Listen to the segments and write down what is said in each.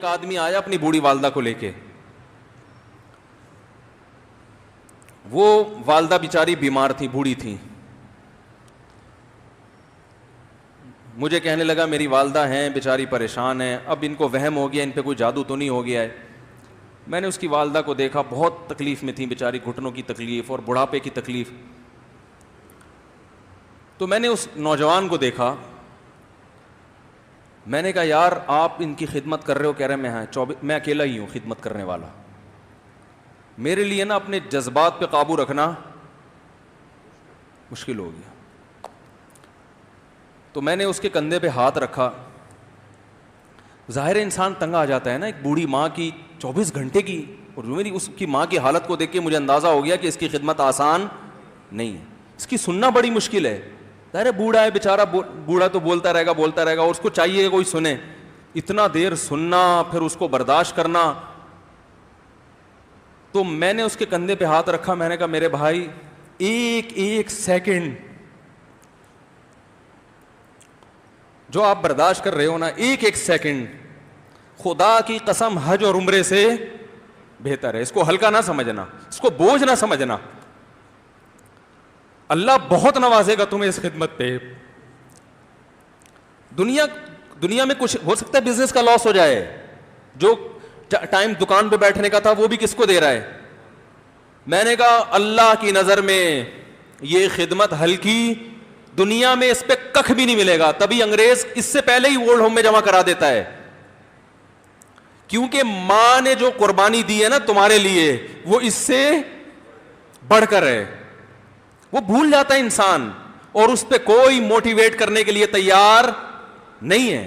ایک آدمی آیا اپنی بوڑھی والدہ کو لے کے. وہ والدہ بیچاری بیمار تھی, بوڑھی تھی. مجھے کہنے لگا میری والدہ ہیں بیچاری پریشان ہیں, اب ان کو وہم ہو گیا, ان پہ کوئی جادو تو نہیں ہو گیا ہے. میں نے اس کی والدہ کو دیکھا, بہت تکلیف میں تھی بیچاری, گھٹنوں کی تکلیف اور بڑھاپے کی تکلیف. تو میں نے اس نوجوان کو دیکھا, میں نے کہا یار آپ ان کی خدمت کر رہے ہو؟ کہہ رہے میں اکیلا ہی ہوں خدمت کرنے والا. میرے لیے نا اپنے جذبات پہ قابو رکھنا مشکل ہو گیا. تو میں نے اس کے کندھے پہ ہاتھ رکھا. ظاہر انسان تنگ آ جاتا ہے نا, ایک بوڑھی ماں کی 24 گھنٹے کی, اور میری اس کی ماں کی حالت کو دیکھ کے مجھے اندازہ ہو گیا کہ اس کی خدمت آسان نہیں ہے, اس کی سننا بڑی مشکل ہے. ظاہر بوڑھا ہے بیچارہ, بوڑھا تو بولتا رہے گا, اور اس کو چاہیے کہ کوئی سنے. اتنا دیر سننا, پھر اس کو برداشت کرنا. تو میں نے اس کے کندھے پہ ہاتھ رکھا, میں نے کہا میرے بھائی ایک سیکنڈ جو آپ برداشت کر رہے ہو نا, ایک سیکنڈ خدا کی قسم حج اور عمرے سے بہتر ہے. اس کو ہلکا نہ سمجھنا, اس کو بوجھ نہ سمجھنا. اللہ بہت نوازے گا تمہیں اس خدمت پہ. دنیا میں کچھ ہو سکتا ہے بزنس کا لاس ہو جائے, جو ٹائم دکان پہ بیٹھنے کا تھا وہ بھی کس کو دے رہا ہے. میں نے کہا اللہ کی نظر میں یہ خدمت ہلکی, دنیا میں اس پہ ککھ بھی نہیں ملے گا. تبھی انگریز اس سے پہلے ہی اولڈ ہوم میں جمع کرا دیتا ہے, کیونکہ ماں نے جو قربانی دی ہے نا تمہارے لیے وہ اس سے بڑھ کر ہے. وہ بھول جاتا ہے انسان, اور اس پہ کوئی موٹیویٹ کرنے کے لیے تیار نہیں ہے.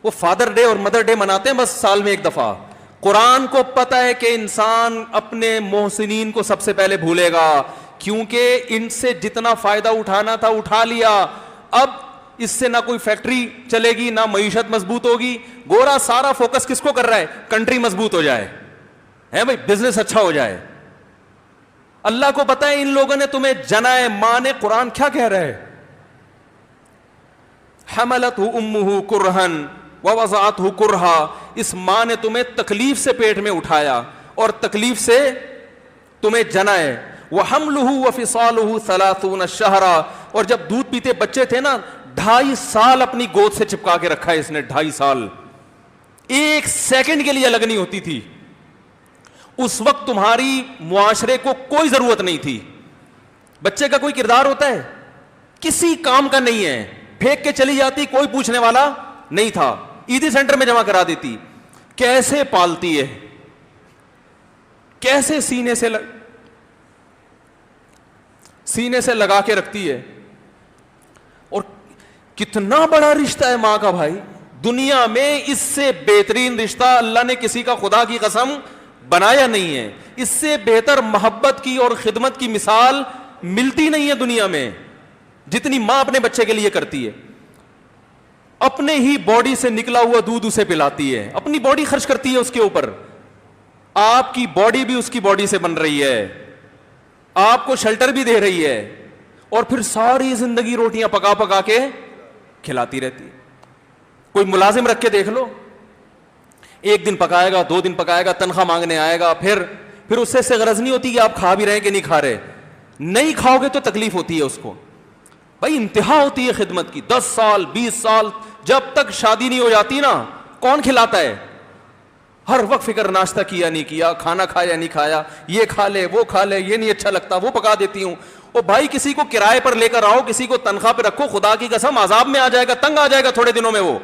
وہ فادر ڈے اور مدر ڈے مناتے ہیں بس سال میں ایک دفعہ. قرآن کو پتا ہے کہ انسان اپنے محسنین کو سب سے پہلے بھولے گا, کیونکہ ان سے جتنا فائدہ اٹھانا تھا اٹھا لیا. اب اس سے نہ کوئی فیکٹری چلے گی, نہ معیشت مضبوط ہوگی. گورا سارا فوکس کس کو کر رہا ہے؟ کنٹری مضبوط ہو جائے, ہے بھائی, بزنس اچھا ہو جائے. اللہ کو پتا ہے ان لوگوں نے تمہیں جنا ہے. ماں نے, قرآن کیا کہہ رہا ہے؟ حملتہ امہ کرہن ووضعتہ کرہا. اس ماں نے تمہیں تکلیف سے پیٹ میں اٹھایا اور تکلیف سے تمہیں جنا ہے. وحملہ وفصالہ 30 شہرا. اور جب دودھ پیتے بچے تھے نا, 2.5 سال اپنی گود سے چپکا کے رکھا ہے اس نے. 2.5 سال, ایک سیکنڈ کے لیے الگ نہیں ہوتی تھی. اس وقت تمہاری معاشرے کو کوئی ضرورت نہیں تھی. بچے کا کوئی کردار ہوتا ہے؟ کسی کام کا نہیں ہے. پھینک کے چلی جاتی, کوئی پوچھنے والا نہیں تھا. عیدی سینٹر میں جمع کرا دیتی. کیسے پالتی ہے, کیسے سینے سے لگا کے رکھتی ہے. اور کتنا بڑا رشتہ ہے ماں کا بھائی. دنیا میں اس سے بہترین رشتہ اللہ نے کسی کا خدا کی قسم بنایا نہیں ہے. اس سے بہتر محبت کی اور خدمت کی مثال ملتی نہیں ہے دنیا میں, جتنی ماں اپنے بچے کے لیے کرتی ہے. اپنے ہی باڈی سے نکلا ہوا دودھ اسے پلاتی ہے, اپنی باڈی خرچ کرتی ہے اس کے اوپر. آپ کی باڈی بھی اس کی باڈی سے بن رہی ہے, آپ کو شیلٹر بھی دے رہی ہے, اور پھر ساری زندگی روٹیاں پکا پکا کے کھلاتی رہتی ہے. کوئی ملازم رکھ کے دیکھ لو, 1 دن پکائے گا, 2 دن پکائے گا, تنخواہ مانگنے آئے گا, پھر اس سے غرض نہیں ہوتی کہ آپ کھا بھی رہے ہیں کہ نہیں کھا رہے. نہیں کھاؤ گے تو تکلیف ہوتی ہے اس کو. بھائی انتہا ہوتی ہے خدمت کی. 10 سال 20 سال, جب تک شادی نہیں ہو جاتی نا, کون کھلاتا ہے؟ ہر وقت فکر, ناشتہ کیا نہیں کیا, کھانا کھایا نہیں کھایا, یہ کھا لے وہ کھا لے, یہ نہیں اچھا لگتا وہ پکا دیتی ہوں. او بھائی کسی کو کرائے پر لے کر آؤ, کسی کو تنخواہ پہ رکھو, خدا کی قسم عذاب میں آ جائے گا, تنگ آ جائے گا تھوڑے دنوں میں وہ.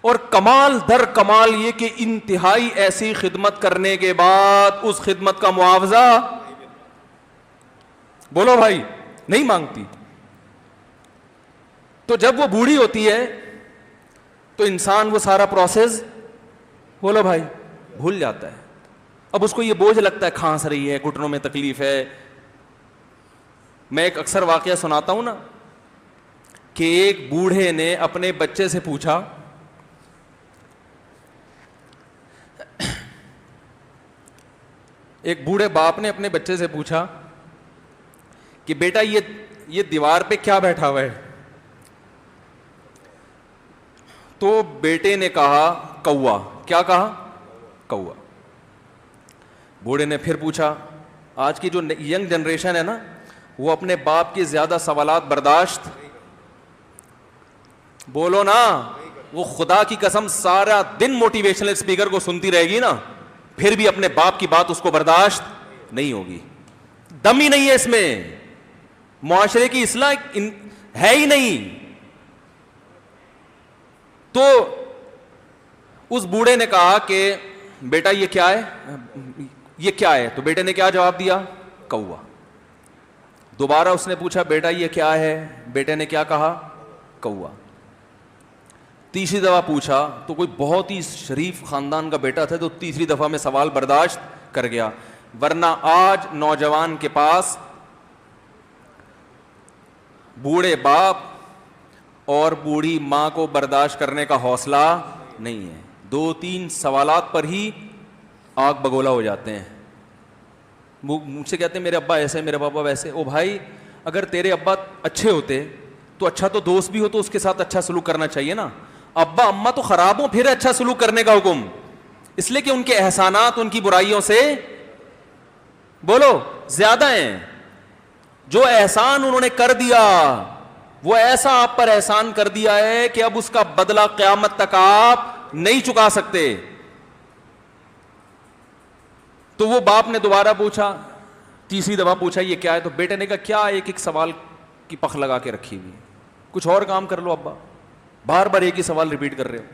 اور کمال در کمال یہ کہ انتہائی ایسی خدمت کرنے کے بعد اس خدمت کا معاوضہ, بولو بھائی, نہیں مانگتی. تو جب وہ بوڑھی ہوتی ہے تو انسان وہ سارا پروسیس, بولو بھائی, بھول جاتا ہے. اب اس کو یہ بوجھ لگتا ہے, کھانس رہی ہے, گھٹنوں میں تکلیف ہے. میں ایک اکثر واقعہ سناتا ہوں نا, کہ ایک بوڑھے نے اپنے بچے سے پوچھا, ایک بوڑھے باپ نے اپنے بچے سے پوچھا کہ بیٹا یہ دیوار پہ کیا بیٹھا ہوا ہے؟ تو بیٹے نے کہا کوا. کیا کہا؟ کوا. بوڑھے نے پھر پوچھا. آج کی جو ینگ جنریشن ہے نا, وہ اپنے باپ کے زیادہ سوالات برداشت, بولو نا, وہ خدا کی قسم سارا دن موٹیویشنل اسپیکر کو سنتی رہے گی نا, پھر بھی اپنے باپ کی بات اس کو برداشت نہیں ہوگی. دم ہی نہیں ہے اس میں, معاشرے کی اصلاح ہے ہی نہیں. تو اس بوڑھے نے کہا کہ بیٹا یہ کیا ہے, یہ کیا ہے؟ تو بیٹے نے کیا جواب دیا؟ کوا. دوبارہ اس نے پوچھا بیٹا یہ کیا ہے؟ بیٹے نے کیا کہا؟ کوا. تیسری دفعہ پوچھا تو کوئی بہت ہی شریف خاندان کا بیٹا تھا, تو تیسری دفعہ میں سوال برداشت کر گیا. ورنہ آج نوجوان کے پاس بوڑھے باپ اور بوڑھی ماں کو برداشت کرنے کا حوصلہ نہیں ہے. 2-3 سوالات پر ہی آگ بگولا ہو جاتے ہیں. مجھ سے کہتے ہیں میرے ابا ایسے, میرے پاپا ویسے. او بھائی, اگر تیرے ابا اچھے ہوتے تو اچھا تو دوست بھی ہو تو اس کے ساتھ اچھا سلوک کرنا چاہیے نا. ابا اما تو خراب ہوں پھر اچھا سلوک کرنے کا حکم, اس لیے کہ ان کے احسانات ان کی برائیوں سے بولو زیادہ ہیں. جو احسان انہوں نے کر دیا وہ ایسا آپ پر احسان کر دیا ہے کہ اب اس کا بدلہ قیامت تک آپ نہیں چکا سکتے. تو وہ باپ نے دوبارہ پوچھا, تیسری دفعہ پوچھا یہ کیا ہے؟ تو بیٹے نے کہا کیا ایک ایک سوال کی پخ لگا کے رکھی ہوئی, کچھ اور کام کر لو ابا, بار بار ایک ہی سوال ریپیٹ کر رہے ہو.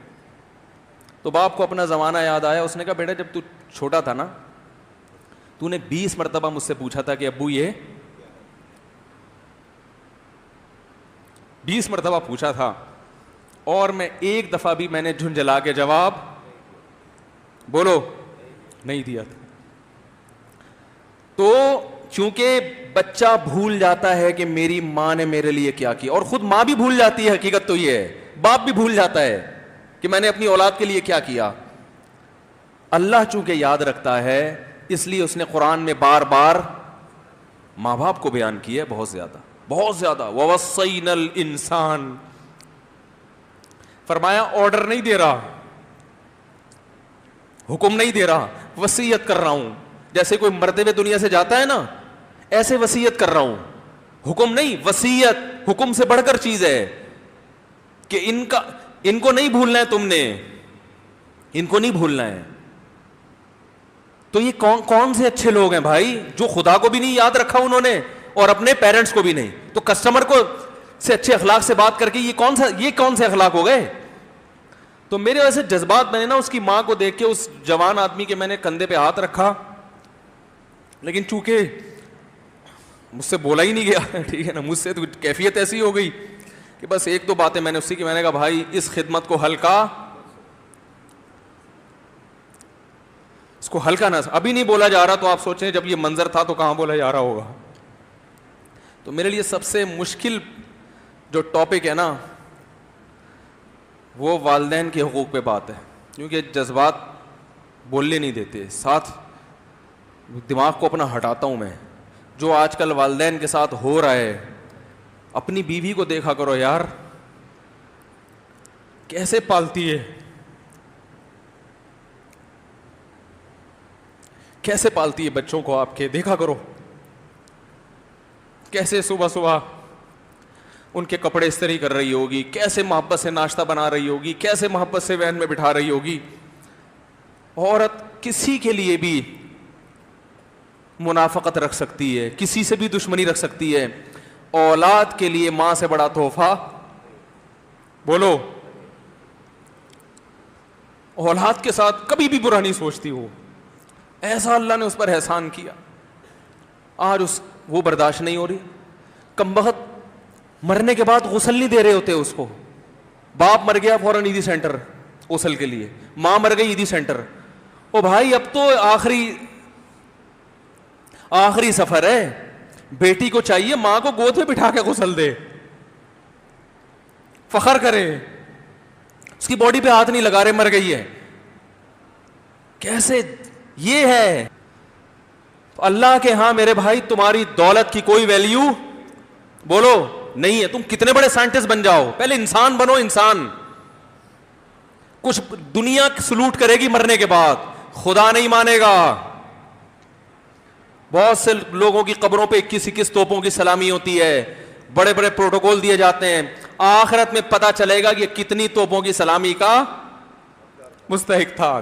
تو باپ کو اپنا زمانہ یاد آیا. اس نے کہا بیٹا جب تو چھوٹا تھا نا, تو نے 20 مرتبہ مجھ سے پوچھا تھا کہ ابو یہ 20 مرتبہ پوچھا تھا, اور میں ایک دفعہ بھی میں نے جھنجھلا کے جواب بولو نہیں دیا تھا. تو چونکہ بچہ بھول جاتا ہے کہ میری ماں نے میرے لیے کیا کیا, اور خود ماں بھی بھول جاتی ہے, حقیقت تو یہ ہے, باپ بھی بھول جاتا ہے کہ میں نے اپنی اولاد کے لیے کیا کیا. اللہ چونکہ یاد رکھتا ہے اس لیے اس نے قرآن میں بار بار ماں باپ کو بیان کیا ہے, بہت زیادہ بہت زیادہ. وَوَصَّيْنَا الْإِنسَانَ, فرمایا آرڈر نہیں دے رہا, حکم نہیں دے رہا, وصیت کر رہا ہوں. جیسے کوئی مرتے ہوئے دنیا سے جاتا ہے نا, ایسے وصیت کر رہا ہوں, حکم نہیں. وصیت حکم سے بڑھ کر چیز ہے کہ ان کو نہیں بھولنا ہے, تم نے ان کو نہیں بھولنا ہے. تو یہ کون سے اچھے لوگ ہیں بھائی, جو خدا کو بھی نہیں یاد رکھا انہوں نے اور اپنے پیرنٹس کو بھی نہیں. تو کسٹمر کو سے اچھے اخلاق سے بات کر کے یہ کون سے اخلاق ہو گئے؟ تو میرے ویسے جذبات میں نے نا اس کی ماں کو دیکھ کے, اس جوان آدمی کے میں نے کندھے پہ ہاتھ رکھا, لیکن چونکہ مجھ سے بولا ہی نہیں گیا, ٹھیک ہے نا, مجھ سے تو کیفیت ایسی ہو گئی کہ بس 1-2 باتیں میں نے اسی کی, میں نے کہا بھائی اس خدمت کو ہلکا, اس کو ہلکا نہ, ابھی نہیں بولا جا رہا تو آپ سوچیں جب یہ منظر تھا تو کہاں بولا جا رہا ہوگا. تو میرے لیے سب سے مشکل جو ٹاپک ہے نا وہ والدین کے حقوق پہ بات ہے, کیونکہ جذبات بولنے نہیں دیتے, ساتھ دماغ کو اپنا ہٹاتا ہوں میں. جو آج کل والدین کے ساتھ ہو رہا ہے, اپنی بیوی کو دیکھا کرو یار, کیسے پالتی ہے, کیسے پالتی ہے بچوں کو آپ کے, دیکھا کرو کیسے صبح صبح ان کے کپڑے استری کر رہی ہوگی, کیسے محبت سے ناشتہ بنا رہی ہوگی, کیسے محبت سے وین میں بٹھا رہی ہوگی. عورت کسی کے لیے بھی منافقت رکھ سکتی ہے, کسی سے بھی دشمنی رکھ سکتی ہے. اولاد کے لیے ماں سے بڑا تحفہ بولو, اولاد کے ساتھ کبھی بھی برا نہیں سوچتی وہ, ایسا اللہ نے اس پر احسان کیا. آج وہ برداشت نہیں ہو رہی. کمبخت مرنے کے بعد غسل نہیں دے رہے ہوتے اس کو, باپ مر گیا فوراً عیدی سینٹر غسل کے لیے, ماں مر گئی عیدی سینٹر. او بھائی اب تو آخری سفر ہے, بیٹی کو چاہیے ماں کو گود میں بٹھا کے غسل دے, فخر کرے, اس کی باڈی پہ ہاتھ نہیں لگا رہے, مر گئی ہے. کیسے یہ ہے اللہ کے ہاں میرے بھائی, تمہاری دولت کی کوئی ویلیو بولو نہیں ہے. تم کتنے بڑے سائنٹسٹ بن جاؤ, پہلے انسان بنو, انسان. کچھ دنیا سلوٹ کرے گی مرنے کے بعد, خدا نہیں مانے گا. بہت سے لوگوں کی قبروں پہ 21 توپوں کی سلامی ہوتی ہے, بڑے بڑے پروٹوکول دیے جاتے ہیں, آخرت میں پتہ چلے گا کہ کتنی توپوں کی سلامی کا مستحق تھا.